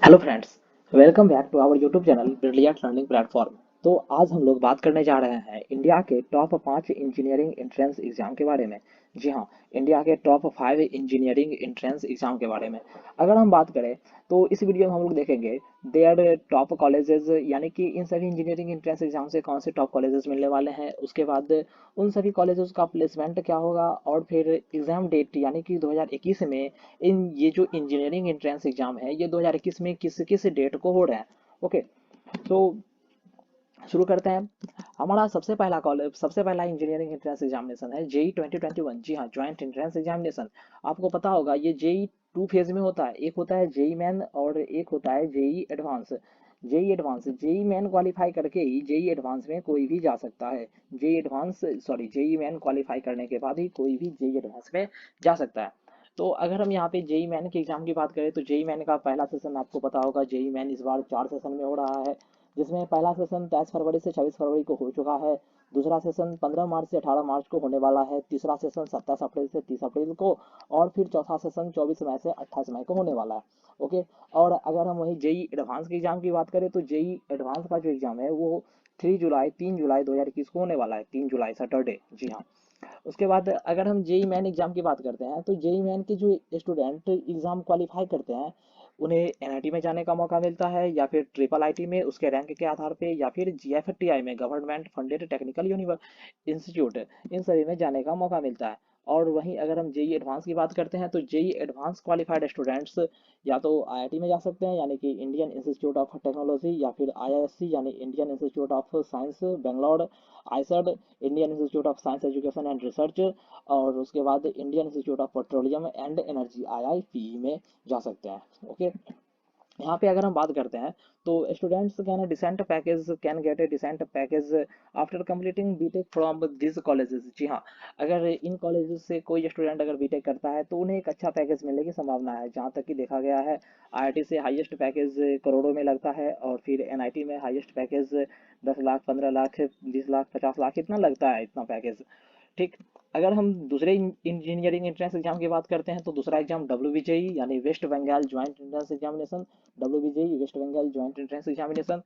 Hello friends, welcome back to our YouTube channel brilliant learning platform. तो आज हम लोग बात करने जा रहे हैं इंडिया के टॉप 5 इंजीनियरिंग एंट्रेंस एग्जाम के बारे में। जी हाँ, इंडिया के टॉप 5 इंजीनियरिंग एंट्रेंस एग्जाम के बारे में अगर हम बात करें तो इस वीडियो में हम लोग देखेंगे देयर टॉप कॉलेजेस, यानी कि इन सभी इंजीनियरिंग एंट्रेंस एग्जाम से कौन से टॉप कॉलेजेस मिलने वाले हैं। उसके बाद उन सभी कॉलेजेस का प्लेसमेंट क्या होगा, और फिर एग्जाम डेट यानी कि 2021 में इन ये जो इंजीनियरिंग एंट्रेंस एग्जाम है ये 2021 में किस किस डेट को हो रहे हैं। ओके, तो शुरू करते हैं। हमारा सबसे पहला इंजीनियरिंग एंट्रेंस एग्जामिनेशन है जेई 2021। जी हाँ, ज्वाइंट एंट्रेंस एग्जामिनेशन। आपको पता होगा ये जेई 2 फेज में होता है। एक होता है जेई मैन और एक होता है JEE advance. JEE main qualify करके ही जेई एडवांस में कोई भी जा सकता है। जेई मैन क्वालिफाई करने के बाद ही कोई भी जेई एडवांस में जा सकता है। तो अगर हम यहाँ पे जेई मैन के एग्जाम की बात करें तो जेई मैन का पहला सेशन आपको पता होगा। जेई मैन इस बार 4 सेशन में हो रहा है, जिसमें पहला सेशन 23 फरवरी से 26 फरवरी को हो चुका है। दूसरा सेशन 15 मार्च से 18 मार्च को होने वाला है। तीसरा सेशन 27 अप्रैल से 30 अप्रैल को, और फिर चौथा सेशन 24 मई से 28 मई को होने वाला है। ओके, और अगर हम वही जेई एडवांस के एग्जाम की बात करें तो जेई एडवांस का जो एग्जाम है वो 3 जुलाई 2021 को होने वाला है। 3 जुलाई सैटरडे। जी हाँ। उसके बाद अगर हम जेई मेन एग्जाम की बात करते हैं तो जेई मेन के जो स्टूडेंट एग्जाम क्वालिफाई करते हैं उन्हें एनआईटी में जाने का मौका मिलता है, या फिर ट्रिपल आईटी में उसके रैंक के आधार पे, या फिर जीएफटीआई में गवर्नमेंट फंडेड टेक्निकल इंस्टीट्यूट, इन सभी में जाने का मौका मिलता है। और वहीं अगर हम जेई एडवांस की बात करते हैं तो जेई एडवांस क्वालिफाइड स्टूडेंट्स या तो आईआईटी में जा सकते हैं, यानी कि इंडियन इंस्टीट्यूट ऑफ टेक्नोलॉजी, या फिर आईआईएससी यानी Indian Institute of Science Bangalore, IISER Indian Institute of Science Education and Research, और उसके बाद Indian Institute of Petroleum and Energy IIP में जा सकते हैं। ओके, यहाँ पे अगर हम बात करते हैं तो students can get a decent package after completing BTech from this colleges. जी हाँ, अगर इन कॉलेजेस से कोई स्टूडेंट अगर बीटेक करता है तो उन्हें एक अच्छा पैकेज मिलने की संभावना है। जहाँ तक कि देखा गया है आईआईटी से हाईएस्ट पैकेज करोड़ों में लगता है, और फिर एनआईटी में हाईएस्ट पैकेज 10 लाख, 15 लाख, 20 लाख, 50 लाख इतना लगता है, इतना पैकेज। ठीक। अगर हम दूसरे इंजीनियरिंग एंट्रेंस एग्जाम की बात करते हैं तो दूसरा एग्जाम डब्ल्यू यानी West Bengal Joint Entrance Examination. West Bengal Joint Entrance Examination.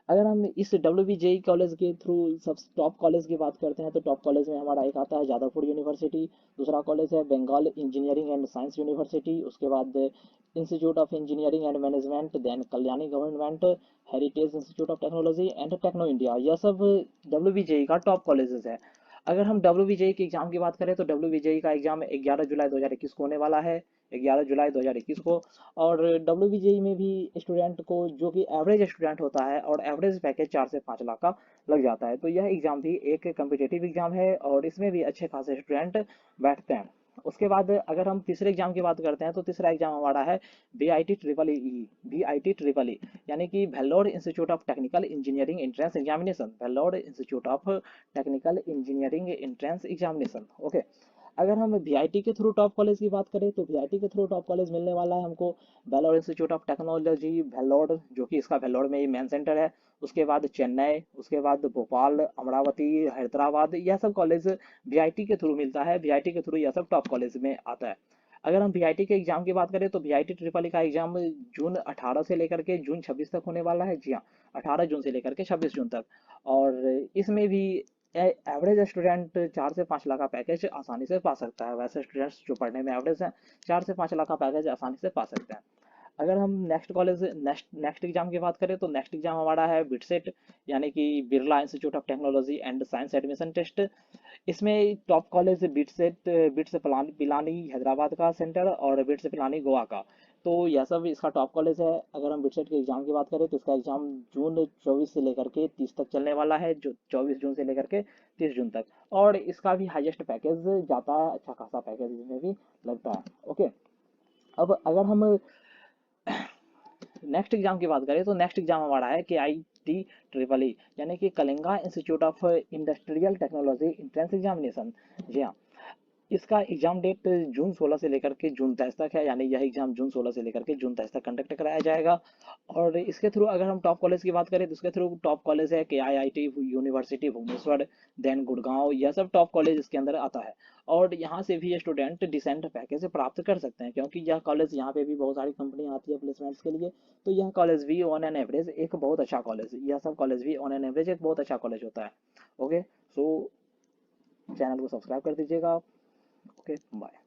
अगर हम इस डब्ल्यू कॉलेज के थ्रू सब टॉप कॉलेज की बात करते हैं तो टॉप कॉलेज में हमारा एक आता है जादवपुर यूनिवर्सिटी। दूसरा कॉलेज है Bengal Engineering and Science University. उसके बाद Institute of Engineering and Management, then Kalyani Government, Heritage Institute of Technology and Techno India. यह सब डब्ल्यू का टॉप कॉलेजेस है। अगर हम डब्ल्यू के एग्जाम की बात करें तो डब्ल्यू का एग्जाम 11 जुलाई 2021 को होने वाला है। 11 जुलाई 2021 को। और डब्ल्यू में भी स्टूडेंट को, जो कि एवरेज स्टूडेंट होता है, और एवरेज पैकेज 4 से 5 लाख का लग जाता है। तो यह एग्जाम भी एक कम्पिटेटिव एग्जाम है और इसमें भी अच्छे खासे स्टूडेंट बैठते हैं। उसके बाद अगर हम तीसरे एग्जाम की बात करते हैं तो तीसरा एग्जाम हमारा है B I T triple E, यानी कि Vellore Institute of Technical Engineering Entrance Examination. Vellore Institute of Technical Engineering Entrance Examination. Okay, अगर हम वीआईटी के थ्रू टॉप कॉलेज की बात करें तो वीआईटी के थ्रू टॉप कॉलेज मिलने वाला है हमको Vellore Institute of technology Vellore, जो कि इसका वेल्लोर में ही मेन सेंटर है। उसके बाद चेन्नई, उसके बाद भोपाल, अमरावती, हैदराबाद, यह सब कॉलेज वीआईटी के थ्रू मिलता है। वीआईटी के थ्रू यह सब टॉप कॉलेज में आता है। अगर हम वीआईटी के एग्जाम की बात करें तो वीआईटी ट्रिपल ई का एग्जाम जून 18 से लेकर के जून 26 तक होने वाला है। जी हाँ, 18 जून से लेकर के 26 जून तक। और इसमें भी एवरेज स्टूडेंट 4 से 5 लाख का पैकेज आसानी से पा सकता है। वैसे स्टूडेंट्स जो पढ़ने में एवरेज हैं 4 से 5 लाख का पैकेज आसानी से पा सकते हैं। अगर हम नेक्स्ट एग्जाम की बात करें तो नेक्स्ट एग्जाम हमारा है बिटसेट, यानी कि Birla Institute of Technology and Science Admission Test. इसमें top college BITS Pilani Hyderabad का सेंटर, और बिट्स पिलानी गोवा का। तो यह सब इसका टॉप कॉलेज है। अगर हम बिटसेट के एग्जाम की बात करें तो इसका एग्जाम जून 24 से लेकर के 30 तक चलने वाला है, जो 24 जून से लेकर के 30 जून तक। और इसका भी हाईएस्ट पैकेज जाता है, अच्छा खासा पैकेज इसमें भी लगता है। ओके, अब अगर हम नेक्स्ट एग्जाम की बात करें तो नेक्स्ट एग्जाम हमारा है के आई टी ट्रिपल ई, यानी कि Kalinga Institute of Industrial Technology entrance examination. जी हाँ, इसका एग्जाम डेट जून 16 से लेकर के जून 23 तक है, यानी यह एग्जाम जून 16 से लेकर के जून 23 तक कंडक्ट कराया जाएगा। और इसके थ्रू अगर हम टॉप कॉलेज की बात करें तो इसके थ्रू टॉप कॉलेज है KIIT University Bhubaneswar, then Gurgaon, यह सब टॉप कॉलेज इसके अंदर आता है। और यहाँ से भी स्टूडेंट डिसेंट पैकेज प्राप्त कर सकते हैं, क्योंकि यह कॉलेज यहाँ पे भी बहुत सारी कंपनियां आती है प्लेसमेंट्स के लिए। तो यह कॉलेज भी ऑन एन एवरेज एक बहुत अच्छा कॉलेज, यह सब कॉलेज भी ऑन एन एवरेज एक बहुत अच्छा कॉलेज होता है। ओके, सो चैनल को सब्सक्राइब कर दीजिएगा। Okay, bye.